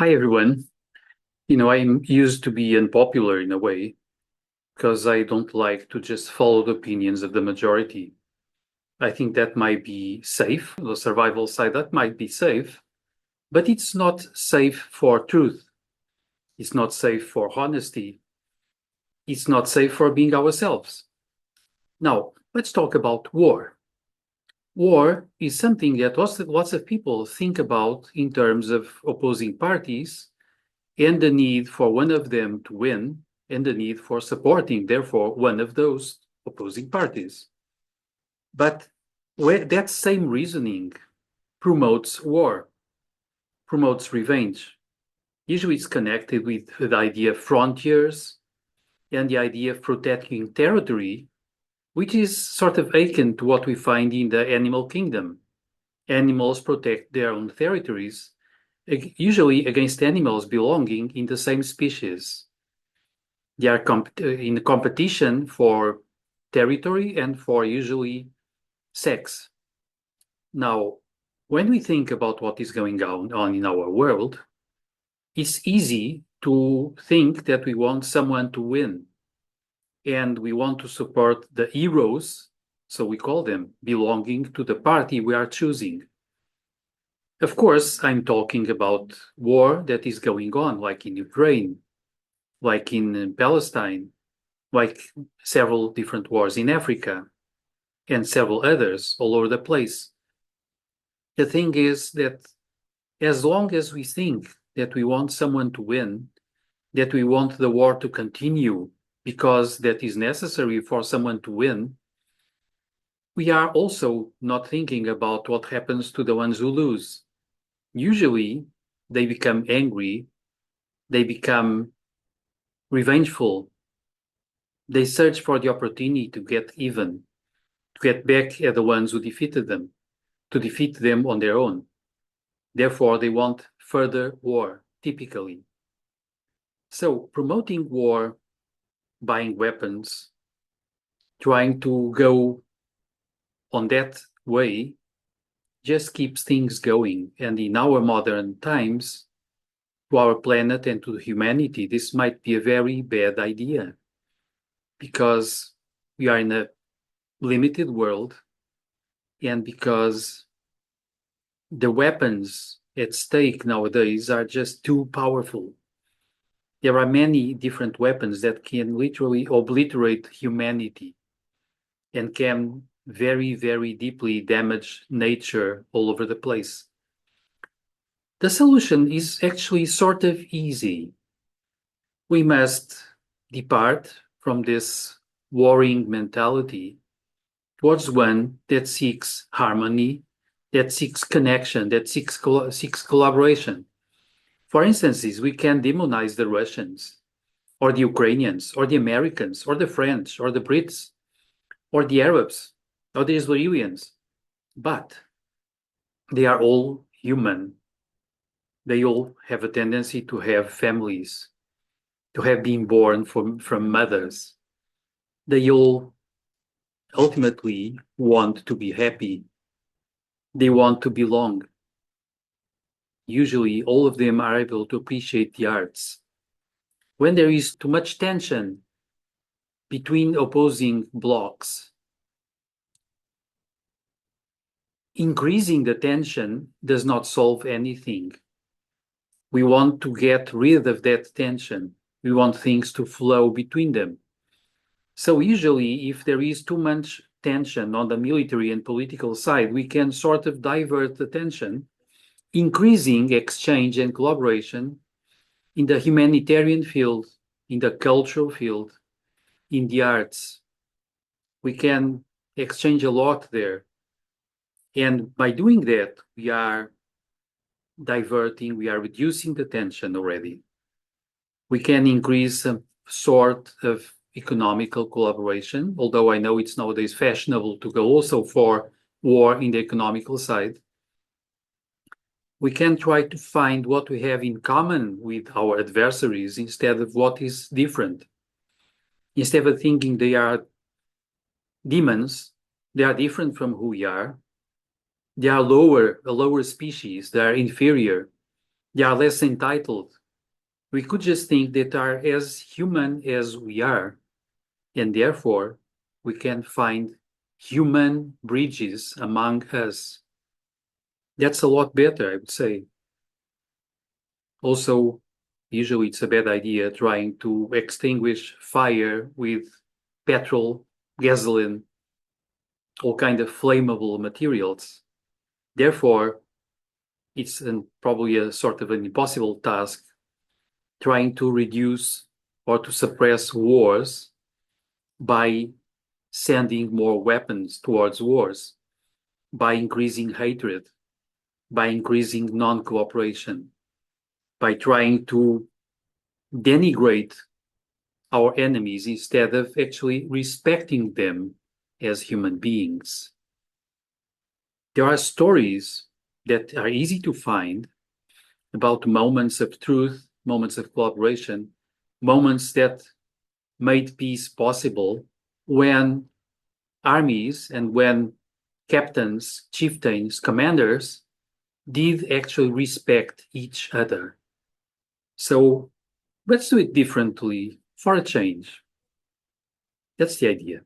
Hi, everyone. I'm used to be unpopular in a way because I don't like to just follow the opinions of the majority. I think that might be safe, the survival side, that might be safe, but it's not safe for truth. It's not safe for honesty. It's not safe for being ourselves. Now, let's talk about war. War is something that lots of people think about in terms of opposing parties and the need for one of them to win, and the need for supporting, therefore, one of those opposing parties. But that same reasoning promotes war, promotes revenge. Usually it's connected with the idea of frontiers and the idea of protecting territory, which is sort of akin to what we find in the animal kingdom. Animals protect their own territories, usually against animals belonging in the same species. They are in competition for territory and for usually sex. Now, when we think about what is going on in our world, it's easy to think that we want someone to win and we want to support the heroes, so we call them, belonging to the party we are choosing. Of course, I'm talking about war that is going on, like in Ukraine, like in Palestine, like several different wars in Africa, and several others all over the place. The thing is that as long as we think that we want someone to win, that we want the war to continue because that is necessary for someone to win, we are also not thinking about what happens to the ones who lose. Usually, they become angry, they become revengeful, they search for the opportunity to get even, to get back at the ones who defeated them, to defeat them on their own. Therefore, they want further war, typically. So, promoting war, buying weapons, trying to go on that way just keeps things going. And in our modern times, to our planet and to humanity, this might be a very bad idea because we are in a limited world and because the weapons at stake nowadays are just too powerful. There are many different weapons that can literally obliterate humanity and can very, very deeply damage nature all over the place. The solution is actually sort of easy. We must depart from this warring mentality towards one that seeks harmony, that seeks connection, that seeks collaboration. For instance, we can demonize the Russians, or the Ukrainians, or the Americans, or the French, or the Brits, or the Arabs, or the Israelis, but they are all human. They all have a tendency to have families, to have been born from mothers. They all ultimately want to be happy. They want to belong. Usually, all of them are able to appreciate the arts. When there is too much tension between opposing blocks, increasing the tension does not solve anything. We want to get rid of that tension. We want things to flow between them. So usually, if there is too much tension on the military and political side, we can sort of divert the tension, increasing exchange and collaboration in the humanitarian field, in the cultural field, in the arts. We can exchange a lot there. And by doing that, we are diverting, we are reducing the tension already. We can increase some sort of economical collaboration, although I know it's nowadays fashionable to go also for war in the economical side. We can try to find what we have in common with our adversaries instead of what is different. Instead of thinking they are demons, they are different from who we are. They are a lower species, they are inferior. They are less entitled. We could just think that are as human as we are, and therefore we can find human bridges among us. That's a lot better, I would say. Also, usually it's a bad idea trying to extinguish fire with petrol, gasoline, all kind of flammable materials. Therefore, it's probably a sort of an impossible task trying to reduce or to suppress wars by sending more weapons towards wars, by increasing hatred, by increasing non-cooperation, by trying to denigrate our enemies instead of actually respecting them as human beings. There are stories that are easy to find about moments of truth, moments of collaboration, moments that made peace possible when armies and when captains, chieftains, commanders did actually respect each other. So let's do it differently for a change. That's the idea.